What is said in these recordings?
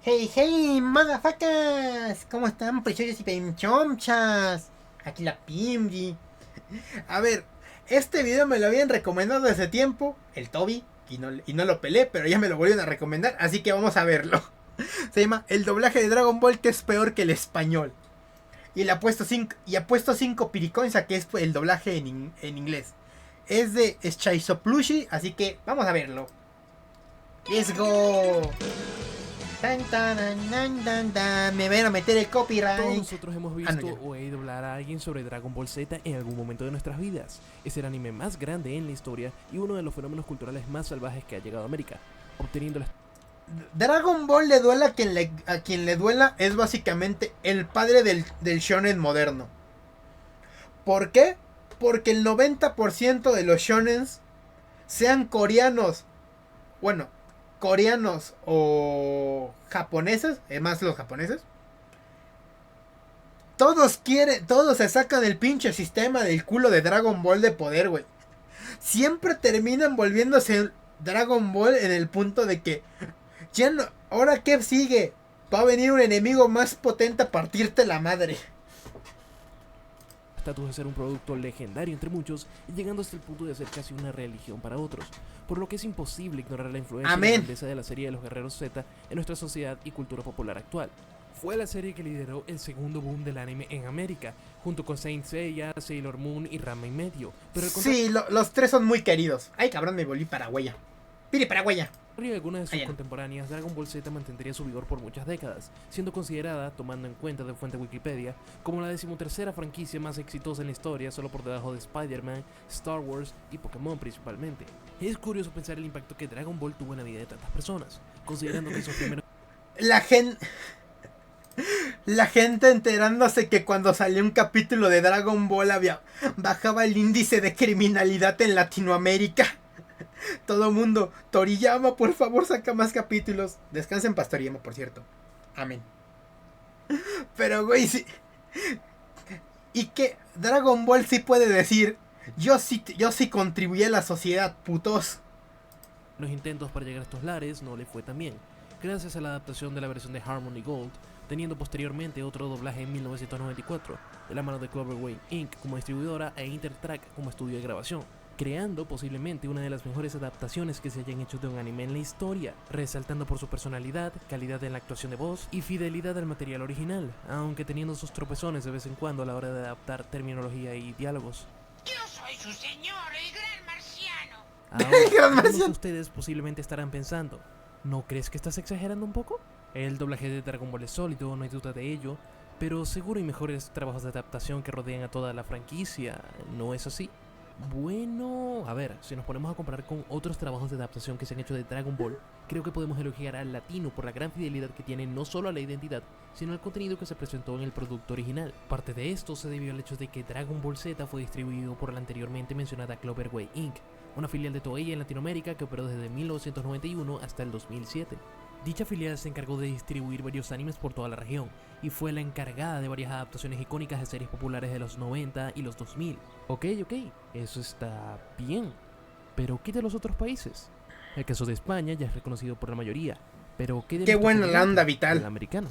Hey, hey, motherfuckers, ¿cómo están, preciosos y penchomchas? Aquí la Pimbi. A ver, este video me lo habían recomendado desde tiempo, el Toby, y no lo pelé, pero ya me lo volvieron a recomendar, así que vamos a verlo. Se llama El doblaje de Dragon Ball que es peor que el español. Y le apuesto 5 piricoins a que es el doblaje en inglés. Es de Shaizoplushi, así que vamos a verlo. Let's go. Tan, tan, tan, tan, tan. Me van a meter el copyright. Todos nosotros hemos visto no, o oído hablar a alguien sobre Dragon Ball Z en algún momento de nuestras vidas. Es el anime más grande en la historia y uno de los fenómenos culturales más salvajes que ha llegado a América, obteniendo la Dragon Ball le duela a quien le duela, es básicamente el padre del shonen moderno. ¿Por qué? Porque el 90% de los shonens, sean coreanos, bueno, coreanos o japoneses, más los japoneses, todos se sacan el pinche sistema del culo de Dragon Ball de poder, güey. Siempre terminan volviéndose Dragon Ball en el punto de que ya no, ¿ahora qué sigue? Va a venir un enemigo más potente a partirte la madre. estatus de ser un producto legendario entre muchos y llegando hasta el punto de ser casi una religión para otros, por lo que es imposible ignorar la influencia y la grandeza de la serie de los Guerreros Z en nuestra sociedad y cultura popular actual. Fue la serie que lideró el segundo boom del anime en América, junto con Saint Seiya, Sailor Moon y Ranma y medio. Pero sí, los tres son muy queridos. Ay, cabrón, me volví paragüeya. Piri paragüeya. Y algunas de sus contemporáneas, Dragon Ball Z mantendría su vigor por muchas décadas, siendo considerada, tomando en cuenta de fuente Wikipedia, como la 13ª franquicia más exitosa en la historia, solo por debajo de Spider-Man, Star Wars y Pokémon principalmente. Es curioso pensar el impacto que Dragon Ball tuvo en la vida de tantas personas, considerando que esos primeros... La gente enterándose que cuando salió un capítulo de Dragon Ball bajaba el índice de criminalidad en Latinoamérica. Todo mundo, Toriyama, por favor, saca más capítulos. Descansa en paz, Toriyama, por cierto. Amén. Pero, güey, sí. Y que Dragon Ball sí puede decir, yo sí contribuí a la sociedad, putos. Los intentos para llegar a estos lares no le fue tan bien, gracias a la adaptación de la versión de Harmony Gold, teniendo posteriormente otro doblaje en 1994, de la mano de Cloverway Inc. como distribuidora e Intertrack como estudio de grabación, creando posiblemente una de las mejores adaptaciones que se hayan hecho de un anime en la historia, resaltando por su personalidad, calidad en la actuación de voz y fidelidad al material original, aunque teniendo sus tropezones de vez en cuando a la hora de adaptar terminología y diálogos. Yo soy su señor, el gran marciano. Ahora, algunos de ustedes posiblemente estarán pensando, ¿no crees que estás exagerando un poco? El doblaje de Dragon Ball es sólido, no hay duda de ello, pero seguro hay mejores trabajos de adaptación que rodean a toda la franquicia, ¿no es así? Bueno, a ver, si nos ponemos a comparar con otros trabajos de adaptación que se han hecho de Dragon Ball, creo que podemos elogiar al latino por la gran fidelidad que tiene no solo a la identidad, sino al contenido que se presentó en el producto original. Parte de esto se debió al hecho de que Dragon Ball Z fue distribuido por la anteriormente mencionada Cloverway Inc., una filial de Toei en Latinoamérica que operó desde 1991 hasta el 2007. Dicha filial se encargó de distribuir varios animes por toda la región y fue la encargada de varias adaptaciones icónicas de series populares de los 90 y los 2000. Ok, eso está bien, pero ¿qué de los otros países? El caso de España ya es reconocido por la mayoría, pero ¿qué de Qué buena la onda vital. El americano?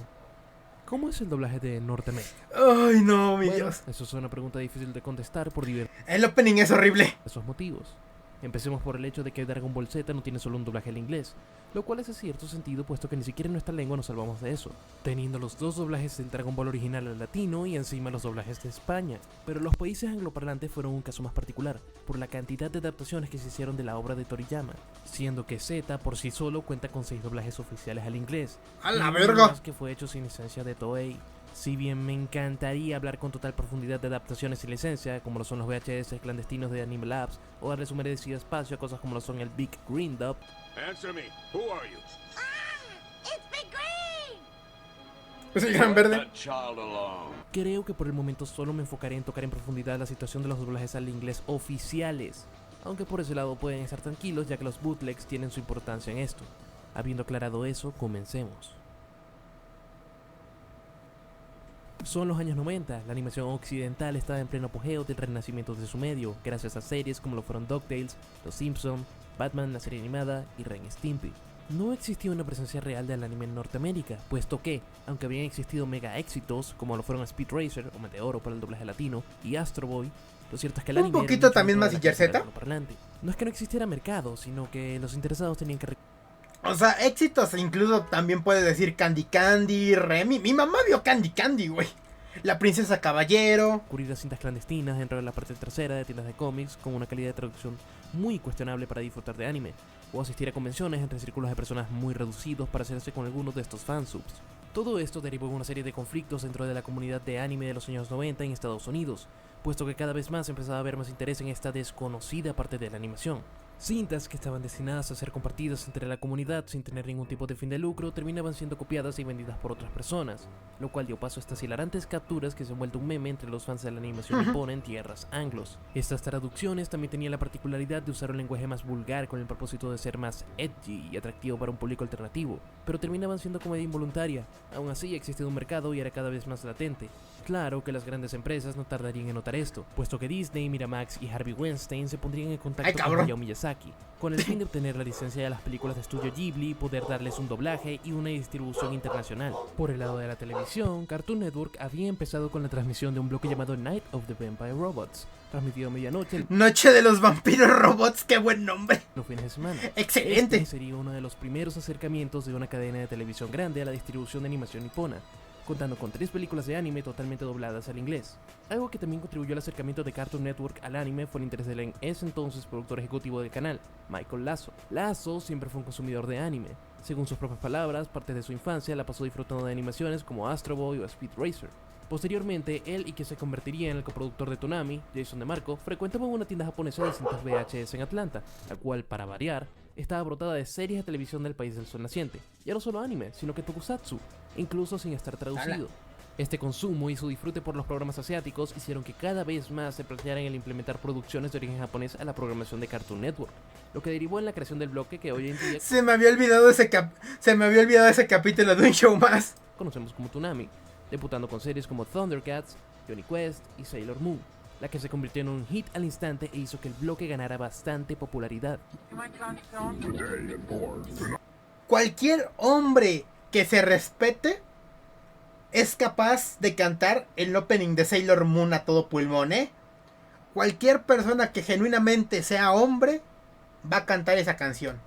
¿Cómo es el doblaje de Norteamérica? Ay, no, mi Dios. Eso es una pregunta difícil de contestar por diversos El opening es horrible. motivos. Empecemos por el hecho de que Dragon Ball Z no tiene solo un doblaje al inglés, lo cual hace cierto sentido puesto que ni siquiera en nuestra lengua nos salvamos de eso, teniendo los dos doblajes del Dragon Ball original al latino y encima los doblajes de España. Pero los países angloparlantes fueron un caso más particular, por la cantidad de adaptaciones que se hicieron de la obra de Toriyama, siendo que Z por sí solo cuenta con 6 doblajes oficiales al inglés. ¡A la verga! Que fue hecho sin licencia de Toei. Si bien me encantaría hablar con total profundidad de adaptaciones sin licencia, como lo son los VHS clandestinos de Anime Labs, o darle su merecido espacio a cosas como lo son el Big Green Dub. Answer me. Who are you? It's Big Green. Es el gran verde. Creo que por el momento solo me enfocaré en tocar en profundidad la situación de los doblajes al inglés oficiales, aunque por ese lado pueden estar tranquilos ya que los bootlegs tienen su importancia en esto. Habiendo aclarado eso, comencemos. Son los años 90, la animación occidental estaba en pleno apogeo del renacimiento de su medio, gracias a series como lo fueron DuckTales, Los Simpson, Batman, la serie animada y Ren y Stimpy. No existía una presencia real del anime en Norteamérica, puesto que, aunque habían existido mega éxitos, como lo fueron Speed Racer o Meteoro para el doblaje latino y Astro Boy, lo cierto es que el Un anime era poquito nicho también dentro de la Mazinger cultura Z. hispanoparlante. No es que no existiera mercado, sino que los interesados tenían que O sea, éxitos, incluso también puedes decir Candy Candy, Remy. Mi mamá vio Candy Candy, güey. La Princesa Caballero. recurrir a cintas clandestinas dentro de la parte trasera de tiendas de cómics con una calidad de traducción muy cuestionable para disfrutar de anime, o asistir a convenciones entre círculos de personas muy reducidos para hacerse con algunos de estos fansubs. Todo esto derivó en una serie de conflictos dentro de la comunidad de anime de los años 90 en Estados Unidos, puesto que cada vez más empezaba a haber más interés en esta desconocida parte de la animación. Cintas que estaban destinadas a ser compartidas entre la comunidad sin tener ningún tipo de fin de lucro terminaban siendo copiadas y vendidas por otras personas, lo cual dio paso a estas hilarantes capturas que se han vuelto un meme entre los fans de la animación nipona en tierras anglos. Estas traducciones también tenían la particularidad de usar un lenguaje más vulgar con el propósito de ser más edgy y atractivo para un público alternativo, pero terminaban siendo comedia involuntaria. Aún así existía un mercado y era cada vez más latente. Claro que las grandes empresas no tardarían en notar esto, puesto que Disney, Miramax y Harvey Weinstein se pondrían en contacto con Hayao Miyazaki, con el fin de obtener la licencia de las películas de estudio Ghibli y poder darles un doblaje y una distribución internacional. Por el lado de la televisión, Cartoon Network había empezado con la transmisión de un bloque llamado Night of the Vampire Robots, transmitido a medianoche Noche de los vampiros robots, qué buen nombre. los fines de semana. Excelente. Este sería uno de los primeros acercamientos de una cadena de televisión grande a la distribución de animación nipona, contando con 3 películas de anime totalmente dobladas al inglés. Algo que también contribuyó al acercamiento de Cartoon Network al anime fue el interés del en ese entonces productor ejecutivo del canal, Michael Lazo. Lazo siempre fue un consumidor de anime. Según sus propias palabras, parte de su infancia la pasó disfrutando de animaciones como Astro Boy o Speed Racer. Posteriormente, él y quien se convertiría en el coproductor de Toonami, Jason DeMarco, frecuentaban una tienda japonesa de cintas VHS en Atlanta, la cual, para variar, estaba brotada de series de televisión del país del sol naciente. Ya no solo anime, sino que tokusatsu, incluso sin estar traducido. Este consumo y su disfrute por los programas asiáticos hicieron que cada vez más se plantearan el implementar producciones de origen japonés a la programación de Cartoon Network, lo que derivó en la creación del bloque que hoy en día Se me había olvidado ese capítulo de un show más. conocemos como Toonami, debutando con series como Thundercats, Johnny Quest y Sailor Moon, la que se convirtió en un hit al instante e hizo que el bloque ganara bastante popularidad. Cualquier hombre que se respete es capaz de cantar el opening de Sailor Moon a todo pulmón, ¿eh? Cualquier persona que genuinamente sea hombre va a cantar esa canción.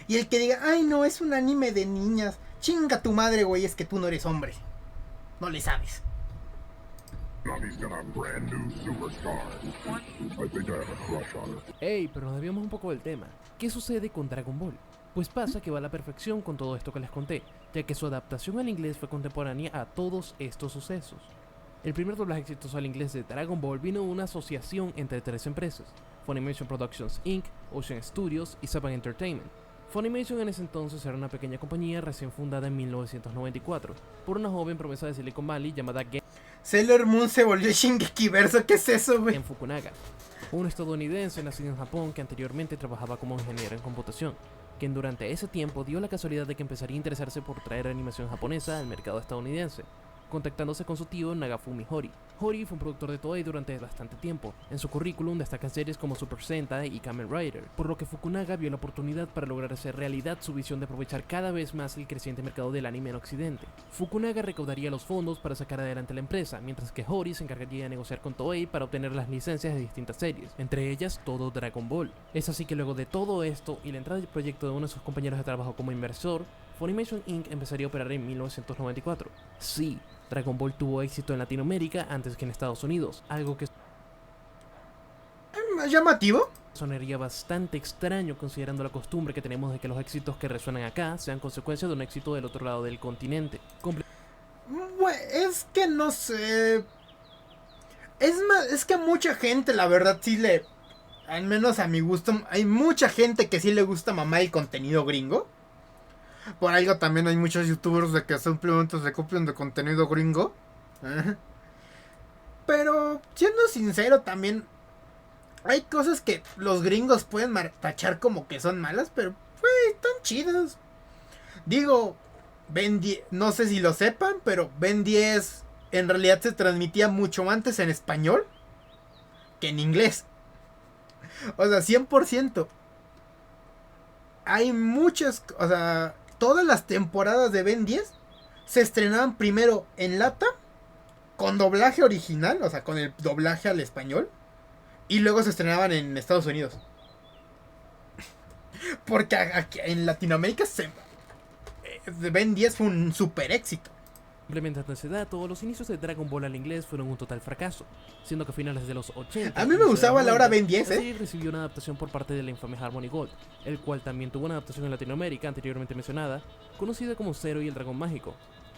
Y el que diga, ay no, es un anime de niñas, chinga tu madre, güey, es que tú no eres hombre. No le sabes. Ey, pero nos desviamos un poco del tema. ¿Qué sucede con Dragon Ball? Pues pasa que va a la perfección con todo esto que les conté, ya que su adaptación al inglés fue contemporánea a todos estos sucesos. El primer doblaje exitoso al inglés de Dragon Ball vino de una asociación entre 3 empresas: Funimation Productions Inc., Ocean Studios y Saban Entertainment. Funimation en ese entonces era una pequeña compañía recién fundada en 1994 por una joven promesa de Silicon Valley llamada Sailor Moon se volvió Shingeki Verso, ¿qué es eso, güey? Gen Fukunaga, un estadounidense nacido en Japón que anteriormente trabajaba como ingeniero en computación, quien durante ese tiempo dio la casualidad de que empezaría a interesarse por traer animación japonesa al mercado estadounidense, contactándose con su tío Nagafumi Hori. Hori fue un productor de Toei durante bastante tiempo. En su currículum destacan series como Super Sentai y Kamen Rider, por lo que Fukunaga vio la oportunidad para lograr hacer realidad su visión de aprovechar cada vez más el creciente mercado del anime en Occidente. Fukunaga recaudaría los fondos para sacar adelante la empresa, mientras que Hori se encargaría de negociar con Toei para obtener las licencias de distintas series, entre ellas todo Dragon Ball. Es así que luego de todo esto y la entrada del proyecto de uno de sus compañeros de trabajo como inversor, Funimation Inc. empezaría a operar en 1994. Sí, Dragon Ball tuvo éxito en Latinoamérica antes que en Estados Unidos, algo que ¿Más llamativo? sonaría bastante extraño considerando la costumbre que tenemos de que los éxitos que resuenan acá sean consecuencia de un éxito del otro lado del continente. Es que no sé. Es que mucha gente, la verdad, sí le... Al menos a mi gusto, hay mucha gente que sí le gusta mamar el contenido gringo. Por algo también hay muchos youtubers de que simplemente se copian de contenido gringo. Pero, siendo sincero, también hay cosas que los gringos pueden tachar como que son malas, pero pues están chidas. Digo, Ben 10, no sé si lo sepan, pero Ben 10 en realidad se transmitía mucho antes en español que en inglés. O sea, 100%. hay muchas, o sea, todas las temporadas de Ben 10 se estrenaban primero en lata con doblaje original, o sea, con el doblaje al español, y luego se estrenaban en Estados Unidos. Porque aquí en Latinoamérica Ben 10 fue un super éxito. Complementando ese dato, los inicios de Dragon Ball al inglés fueron un total fracaso, siendo que a finales de los 80... A mí me gustaba la hora Ben 10, la serie recibió una adaptación por parte de la infame Harmony Gold, el cual también tuvo una adaptación en Latinoamérica anteriormente mencionada, conocida como Zero y el Dragón Mágico.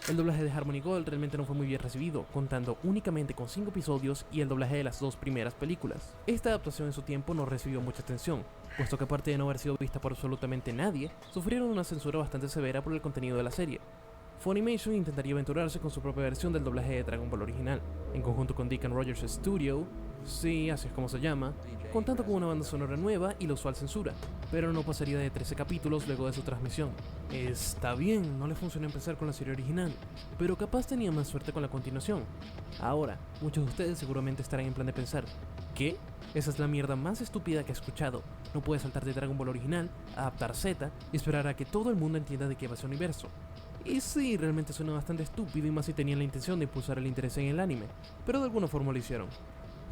El doblaje de Harmony Gold realmente no fue muy bien recibido, contando únicamente con 5 episodios y el doblaje de las 2 primeras películas. Esta adaptación en su tiempo no recibió mucha atención, puesto que aparte de no haber sido vista por absolutamente nadie, sufrieron una censura bastante severa por el contenido de la serie. Funimation intentaría aventurarse con su propia versión del doblaje de Dragon Ball original, en conjunto con Deacon Rogers Studio, sí, así es como se llama, contando con una banda sonora nueva y la usual censura, pero no pasaría de 13 capítulos luego de su transmisión. Está bien, no le funcionó empezar con la serie original, pero capaz tenía más suerte con la continuación. Ahora, muchos de ustedes seguramente estarán en plan de pensar, ¿qué? Esa es la mierda más estúpida que he escuchado. No puedes saltar de Dragon Ball original, adaptar Z y esperar a que todo el mundo entienda de qué va ese universo. Y sí, realmente suena bastante estúpido y más si tenían la intención de impulsar el interés en el anime, pero de alguna forma lo hicieron.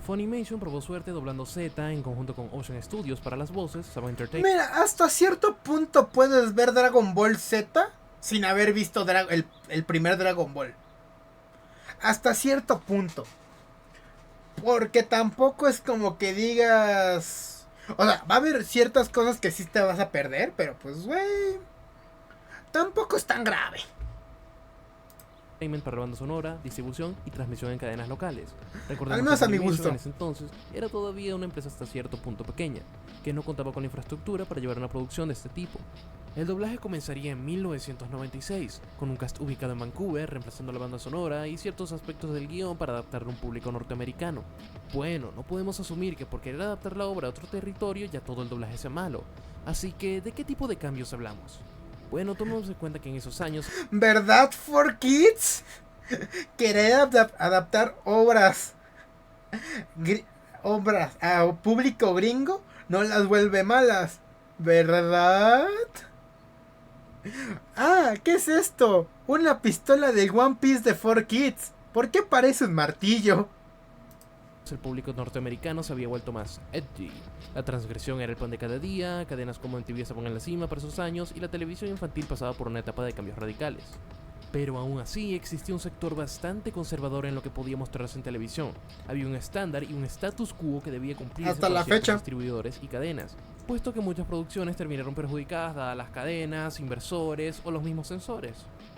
Funimation probó suerte doblando Z en conjunto con Ocean Studios para las voces, Saba Entertainment. Mira, hasta cierto punto puedes ver Dragon Ball Z sin haber visto el primer Dragon Ball. Hasta cierto punto. Porque tampoco es como que digas... O sea, va a haber ciertas cosas que sí te vas a perder, pero pues, güey... Tampoco es tan grave. Para banda sonora, distribución y transmisión en cadenas locales. Al menos a mi gusto. En ese entonces era todavía una empresa hasta cierto punto pequeña, que no contaba con la infraestructura para llevar una producción de este tipo. El doblaje comenzaría en 1996, con un cast ubicado en Vancouver, reemplazando la banda sonora y ciertos aspectos del guión para adaptarlo a un público norteamericano. Bueno, no podemos asumir que por querer adaptar la obra a otro territorio ya todo el doblaje sea malo. Así que, ¿de qué tipo de cambios hablamos? Bueno, tomemos en cuenta que en esos años... ¿Verdad, for kids? Querer adaptar obras a público gringo no las vuelve malas, ¿verdad? Ah, ¿qué es esto? Una pistola de One Piece de 4Kids. ¿Por qué parece un martillo? El público norteamericano se había vuelto más edgy. La transgresión era el pan de cada día, cadenas como MTV estaban en la cima para esos años y la televisión infantil pasaba por una etapa de cambios radicales. Pero aún así existía un sector bastante conservador en lo que podía mostrarse en televisión. Había un estándar y un status quo que debía cumplirse hasta por la ciertos fecha. Distribuidores y cadenas, puesto que muchas producciones terminaron perjudicadas dadas las cadenas, inversores o los mismos censores.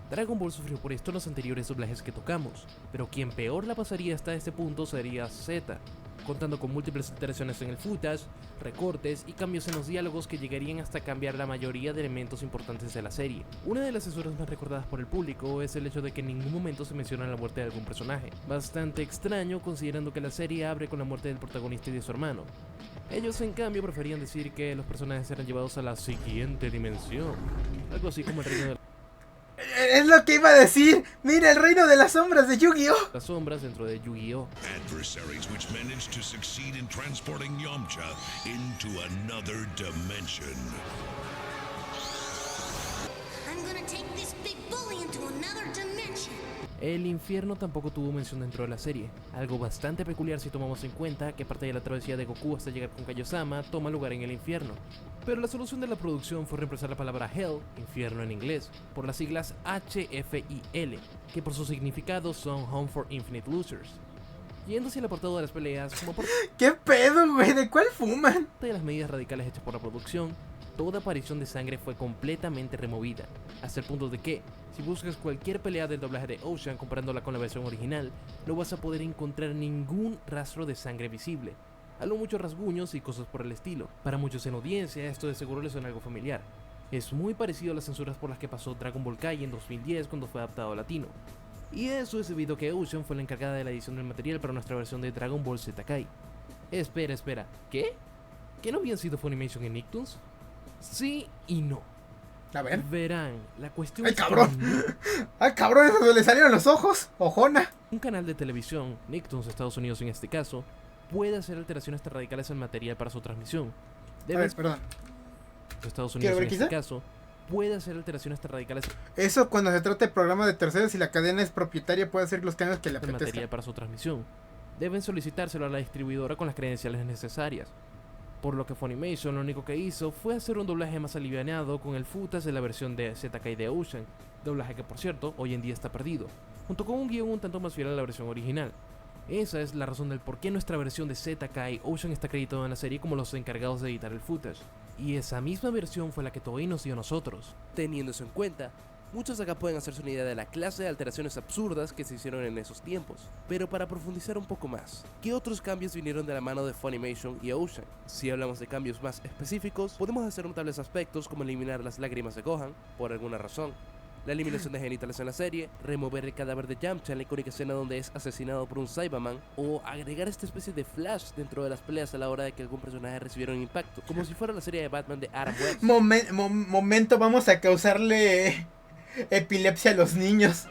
Dragon Ball sufrió por esto en los anteriores doblajes que tocamos, pero quien peor la pasaría hasta este punto sería Z, contando con múltiples alteraciones en el footage, recortes y cambios en los diálogos que llegarían hasta cambiar la mayoría de elementos importantes de la serie. Una de las censuras más recordadas por el público es el hecho de que en ningún momento se menciona la muerte de algún personaje, bastante extraño considerando que la serie abre con la muerte del protagonista y de su hermano. Ellos en cambio preferían decir que los personajes eran llevados a la siguiente dimensión, algo así como el reino de Es lo que iba a decir. Mira, el reino de las sombras de Yu-Gi-Oh! las sombras dentro de Yu-Gi-Oh! Adversaries which managed to succeed in transporting Yamcha into another dimension. I'm gonna take this big bully into another dimension. El infierno tampoco tuvo mención dentro de la serie, algo bastante peculiar si tomamos en cuenta que parte de la travesía de Goku hasta llegar con Kaiosama toma lugar en el infierno. Pero la solución de la producción fue reemplazar la palabra Hell, infierno en inglés, por las siglas HFIL, que por su significado son Home for Infinite Losers. Yendo hacia el apartado de las peleas, como parte ¿Qué pedo, güey? ¿De cuál fuman? de las medidas radicales hechas por la producción, toda aparición de sangre fue completamente removida, hasta el punto de que, si buscas cualquier pelea del doblaje de Ocean comparándola con la versión original, no vas a poder encontrar ningún rastro de sangre visible, a lo mucho rasguños y cosas por el estilo. Para muchos en audiencia esto de seguro les suena algo familiar. Es muy parecido a las censuras por las que pasó Dragon Ball Kai en 2010 cuando fue adaptado a latino. Y eso es debido a que Ocean fue la encargada de la edición del material para nuestra versión de Dragon Ball Z Kai. Espera, ¿qué? ¿Que no habían sido Funimation y Nicktoons? Sí y no. A ver. Verán, la cuestión ¡Ay, es que cabrón! ¡Ay, cabrón! ¿Eso le salieron los ojos? ¡Ojona! un canal de televisión, Nicktoons Estados Unidos en este caso, puede hacer alteraciones tan radicales al material para su transmisión. A ver, perdón. Estados Quiero Unidos ver, en este quizá. caso, puede hacer alteraciones tan radicales Eso cuando se trata de programa de terceros y la cadena es propietaria puede hacer los cambios que le en materia apetezca. para su transmisión. Deben solicitárselo a la distribuidora con las credenciales necesarias. Por lo que Funimation lo único que hizo fue hacer un doblaje más alivianado con el footage de la versión de ZK de Ocean, doblaje que por cierto hoy en día está perdido, junto con un guión un tanto más fiel a la versión original. Esa es la razón del por qué nuestra versión de ZK Ocean está acreditado en la serie como los encargados de editar el footage. Y esa misma versión fue la que Toei nos dio a nosotros. Teniendo eso en cuenta, muchos acá pueden hacerse una idea de la clase de alteraciones absurdas que se hicieron en esos tiempos. Pero para profundizar un poco más, ¿qué otros cambios vinieron de la mano de Funimation y Ocean? Si hablamos de cambios más específicos, podemos hacer notables aspectos como eliminar las lágrimas de Gohan, por alguna razón, la eliminación de genitales en la serie, remover el cadáver de Yamcha en la icónica escena donde es asesinado por un Cyberman, o agregar esta especie de flash dentro de las peleas a la hora de que algún personaje recibiera un impacto, como si fuera la serie de Batman de Adam West. Momento, vamos a causarle epilepsia a los niños.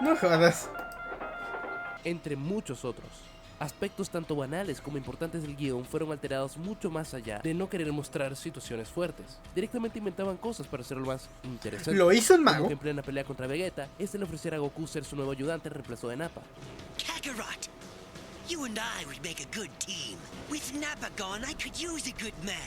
No jodas. Entre muchos otros. Aspectos tanto banales como importantes del guión fueron alterados mucho más allá de no querer mostrar situaciones fuertes. Directamente inventaban cosas para hacerlo más interesante. ¿Lo hizo un Como mago? que en plena pelea contra Vegeta, este le ofreciera a Goku ser su nuevo ayudante en reemplazo de Nappa. Kakarot, you and I would make a good team. With Nappa gone, I could use a good man.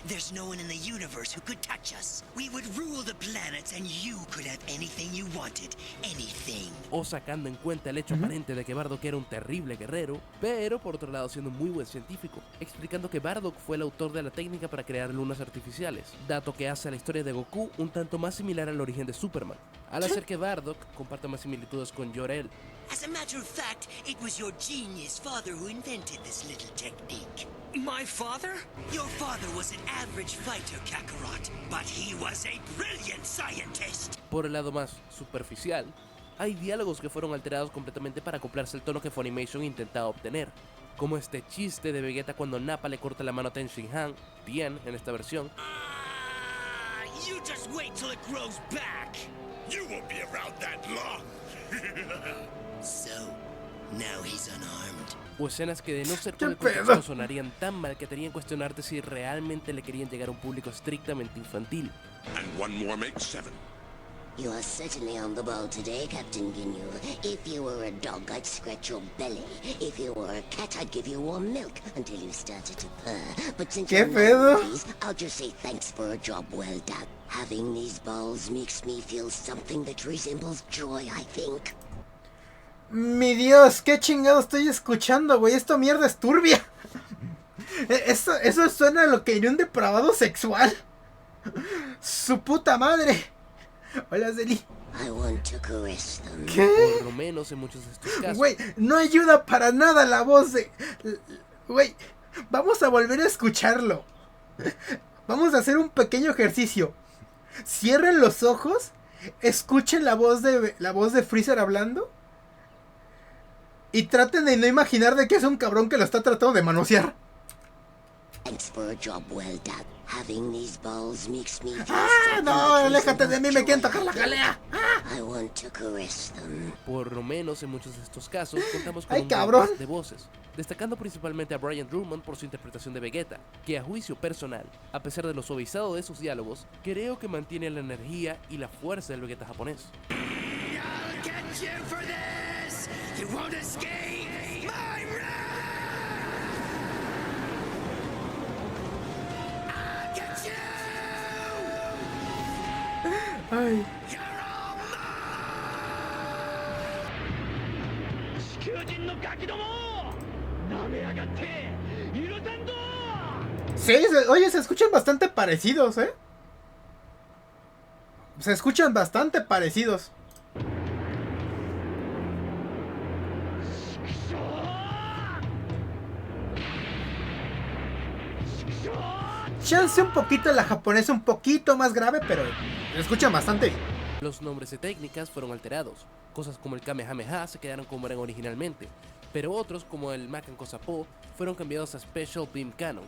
There's no one in the universe who could touch us. We would rule the planets and you could have anything you wanted. Anything. O sacando en cuenta el hecho aparente de que Bardock era un terrible guerrero, pero por otro lado siendo un muy buen científico, explicando que Bardock fue el autor de la técnica para crear lunas artificiales, dato que hace a la historia de Goku un tanto más similar al origen de Superman, al hacer que Bardock comparta más similitudes con Jor-El. As a matter of fact, it was your genius father who invented this little technique. My father? Your father was an average fighter, Kakarot, but he was a brilliant scientist. Por el lado más superficial, hay diálogos que fueron alterados completamente para acoplarse al tono que Funimation intentaba obtener, como este chiste de Vegeta cuando Nappa le corta la mano a Ten Shin Han, bien en esta versión, You just wait till it grows back. You won't be around that long. So, now he's unarmed. o escenas que de no ser ¿Qué por el pedo? contexto sonarían tan mal que te harían cuestionarte si realmente le querían llegar a un público estrictamente infantil. And one more makes 7. You are certainly on the ball today, Captain Ginyu. If you were a dog, I'd scratch your belly. If you were a cat, I'd give you warm milk until you started to purr. But since ¿Qué you're pedo? not these, I'll just say thanks for a job well done. Having these balls makes me feel something that resembles joy, I think. Mi Dios, qué chingado estoy escuchando, güey. Esta mierda es turbia. Eso suena a lo que iría un depravado sexual. Su puta madre. Hola, Zeli. I want to caress them. ¿Qué? Por lo menos en muchos de estos casos. Güey, no ayuda para nada la voz de... Güey, vamos a volver a escucharlo. Vamos a hacer un pequeño ejercicio. Cierren los ojos, escuchen la voz de Freezer hablando y traten de no imaginar de que es un cabrón que lo está tratando de manosear. Thanks for a job well done. Having these balls makes me feel ¡Ah, something no! that ¡Aléjate de mí! ¡Me quieren resembles tocar la joy. jalea! I want to caress them. Por lo menos en muchos de estos casos contamos con ¡Ay, un buen cabrón! cast de voces, destacando principalmente a Brian Drummond por su interpretación de Vegeta, que a juicio personal, a pesar de lo suavizado de sus diálogos, creo que mantiene la energía y la fuerza del Vegeta japonés. I'll get you for this! You won't escape my wrath! I'll get you! Ay. You're all mine! 地球人のガキども舐めやがって許さんぞ Sí, oye, se escuchan bastante parecidos, ¿eh? Se escuchan bastante parecidos. Chance un poquito la japonesa, un poquito más grave, pero se escuchan bastante. Los nombres de técnicas fueron alterados, cosas como el Kamehameha se quedaron como eran originalmente, pero otros como el Makan Kosapo fueron cambiados a Special Beam Cannon,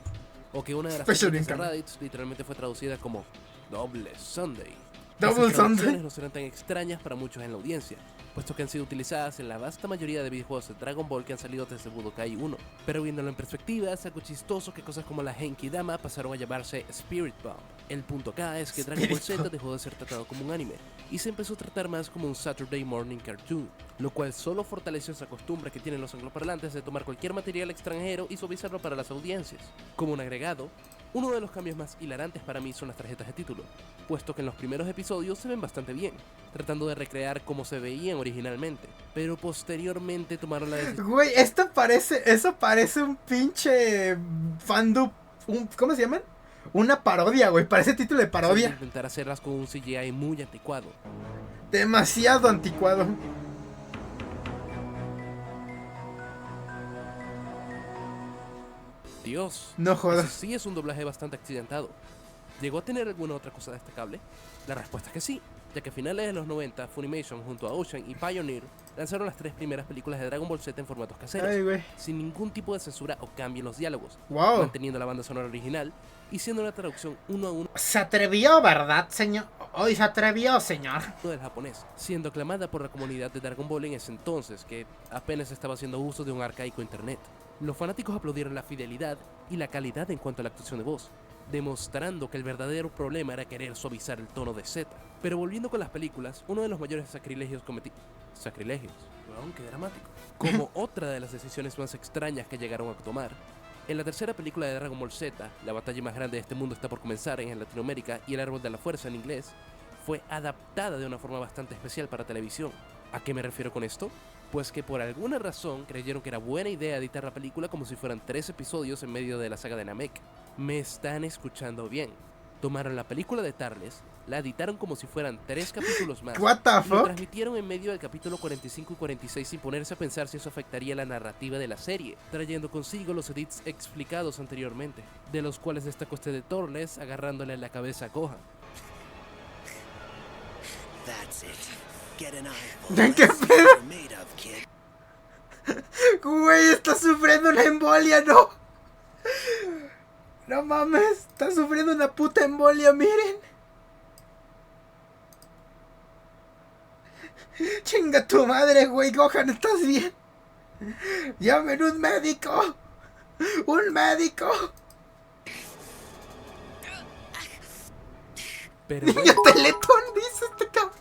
o que una de las Special técnicas Beam de Cannon. Raditz literalmente fue traducida como Doble Sunday. Double Estas traducciones Thunder. no serán tan extrañas para muchos en la audiencia, puesto que han sido utilizadas en la vasta mayoría de videojuegos de Dragon Ball que han salido desde Budokai 1. Pero viéndolo en perspectiva, es algo chistoso que cosas como la Genki Dama pasaron a llamarse Spirit Bomb. El punto acá es que Dragon Ball Z dejó de ser tratado como un anime y se empezó a tratar más como un Saturday Morning Cartoon, lo cual solo fortaleció esa costumbre que tienen los angloparlantes de tomar cualquier material extranjero y suavizarlo para las audiencias. Como un agregado, uno de los cambios más hilarantes para mí son las tarjetas de título, puesto que en los primeros episodios se ven bastante bien, tratando de recrear cómo se veían originalmente, pero posteriormente tomaron la decisión Güey, eso parece un pinche fandom, ¿cómo se llaman? Una parodia, güey, parece título de de parodia. intentar hacerlas con un CGI muy anticuado. Demasiado anticuado. Dios, No jodas. ese sí es un doblaje bastante accidentado. ¿Llegó a tener alguna otra cosa destacable? La respuesta es que sí, ya que a finales de los 90, Funimation junto a Ocean y Pioneer lanzaron las 3 primeras películas de Dragon Ball Z en formatos caseros, Ay, güey. sin ningún tipo de censura o cambio en los diálogos, Wow. manteniendo la banda sonora original y siendo una traducción uno a uno Se atrevió, ¿verdad, señor? Hoy se atrevió, señor. del japonés, siendo aclamada por la comunidad de Dragon Ball en ese entonces, que apenas estaba haciendo uso de un arcaico internet. Los fanáticos aplaudieron la fidelidad y la calidad en cuanto a la actuación de voz, demostrando que el verdadero problema era querer suavizar el tono de Z. Pero volviendo con las películas, uno de los mayores sacrilegios cometidos... ¿Sacrilegios? Wow, qué dramático. Como otra de las decisiones más extrañas que llegaron a tomar, en la tercera película de Dragon Ball Z, la batalla más grande de este mundo está por comenzar en Latinoamérica y el árbol de la fuerza en inglés, fue adaptada de una forma bastante especial para televisión. ¿A qué me refiero con esto? Pues que por alguna razón creyeron que era buena idea editar la película como si fueran 3 episodios en medio de la saga de Namek. Me están escuchando bien. Tomaron la película de Tarles, la editaron como si fueran 3 capítulos más. What the Y lo fuck? transmitieron en medio del capítulo 45 y 46 sin ponerse a pensar si eso afectaría la narrativa de la serie, trayendo consigo los edits explicados anteriormente, de los cuales destacó este de Torles agarrándole la cabeza a Gohan. That's it. Get an ¿Qué eyeful. Let's see pedo? what you're made of, kid. Güey, está sufriendo una embolia, no. No mames, está sufriendo una puta embolia, miren. Chinga tu madre, güey, Gohan, ¿estás bien? Llamen un médico. Un médico. Pero Niño teletón, dice este cabrón.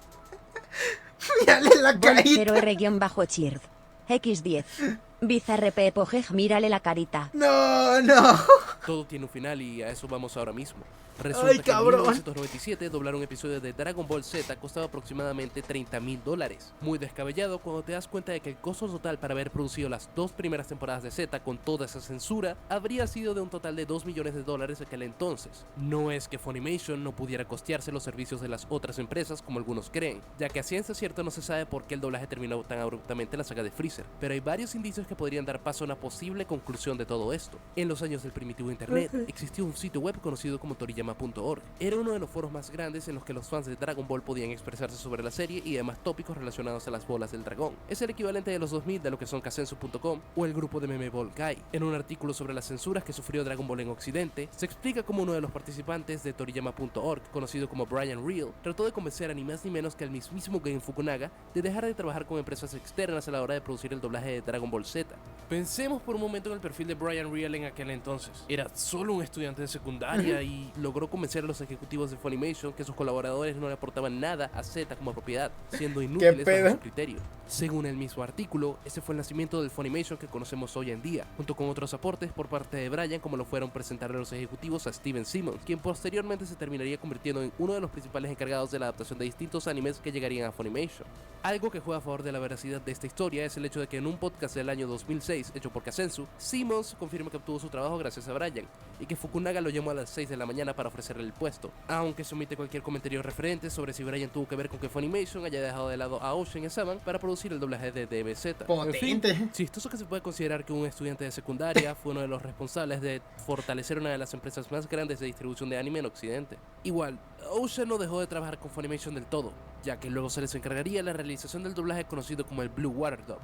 Mírale la carita. 0R-Chird. X10. Bizarrepe Pojej, mírale la carita. No, no. todo tiene un final y a eso vamos ahora mismo. Ay, Resulta que en cabrón. 1997 doblar un episodio de Dragon Ball Z costaba aproximadamente $30,000. Muy descabellado cuando te das cuenta de que el costo total para haber producido las 2 primeras temporadas de Z con toda esa censura habría sido de un total de $2 millones de aquel entonces. No es que Funimation no pudiera costearse los servicios de las otras empresas como algunos creen, ya que a ciencia cierta no se sabe por qué el doblaje terminó tan abruptamente en la saga de Freezer, pero hay varios indicios que podrían dar paso a una posible conclusión de todo esto. En los años del primitivo internet existió un sitio web conocido como Toriyama.org. Era uno de los foros más grandes en los que los fans de Dragon Ball podían expresarse sobre la serie y demás tópicos relacionados a las bolas del dragón. Es el equivalente de los 2000 de lo que son Kasensu.com o el grupo de meme Volkai. En un artículo sobre las censuras que sufrió Dragon Ball en Occidente, se explica cómo uno de los participantes de Toriyama.org, conocido como Brian Real, trató de convencer a ni más ni menos que al mismísimo Gen Fukunaga de dejar de trabajar con empresas externas a la hora de producir el doblaje de Dragon Ball Z. Pensemos por un momento en el perfil de Brian Real en aquel entonces. Era solo un estudiante de secundaria y logró convencer a los ejecutivos de Funimation que sus colaboradores no le aportaban nada a Z como propiedad, siendo inútiles bajo su criterio. Según el mismo artículo, ese fue el nacimiento del Funimation que conocemos hoy en día, junto con otros aportes por parte de Brian, como lo fueron presentarle los ejecutivos a Steven Simmons, quien posteriormente se terminaría convirtiendo en uno de los principales encargados de la adaptación de distintos animes que llegarían a Funimation. Algo que juega a favor de la veracidad de esta historia es el hecho de que en un podcast del año 2006 hecho por Kasensu, Simmons confirma que obtuvo su trabajo gracias a Brian, y que Fukunaga lo llamó a las 6 de la mañana para ofrecerle el puesto, aunque se omite cualquier comentario referente sobre si Brian tuvo que ver con que Funimation haya dejado de lado a Ocean y Saban para producir el doblaje de DBZ. Potente. En fin, chistoso que se puede considerar que un estudiante de secundaria fue uno de los responsables de fortalecer una de las empresas más grandes de distribución de anime en Occidente. Igual, Ocean no dejó de trabajar con Funimation del todo, ya que luego se les encargaría la realización del doblaje conocido como el Blue Water Dub.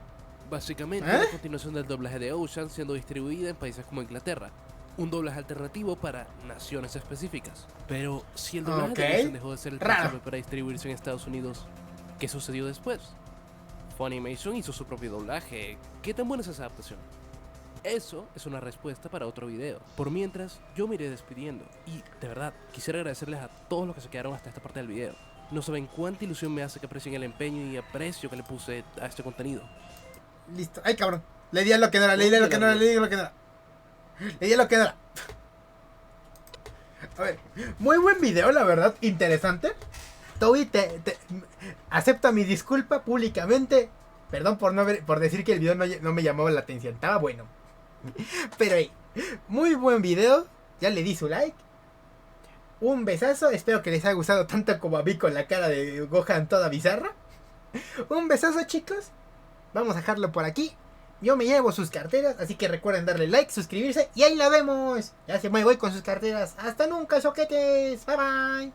Básicamente, la continuación del doblaje de Ocean siendo distribuida en países como Inglaterra. un doblaje alternativo para naciones específicas. Pero si el doblaje Ok. de televisión dejó de ser el Raro. principio para distribuirse en Estados Unidos, ¿qué sucedió después? Funimation hizo su propio doblaje. ¿Qué tan buena es esa adaptación? Eso es una respuesta para otro video. Por mientras, yo me iré despidiendo. Y, de verdad, quisiera agradecerles a todos los que se quedaron hasta esta parte del video. No saben cuánta ilusión me hace que aprecien el empeño y aprecio que le puse a este contenido. Listo. Ay, cabrón. Le di a lo que no era, le di a lo que no era, le di a lo que no era. Le di a lo que no era. A ver, muy buen video, la verdad, interesante. Toby, acepta mi disculpa públicamente. Perdón por decir que el video no me llamaba la atención. Estaba bueno. Pero muy buen video. Ya le di su like. Un besazo. Espero que les haya gustado tanto como a mí con la cara de Gohan toda bizarra. Un besazo, chicos. Vamos a dejarlo por aquí. Yo me llevo sus carteras, así que recuerden darle like, suscribirse y ahí la vemos. Ya se me voy con sus carteras. Hasta nunca, soquetes. Bye bye.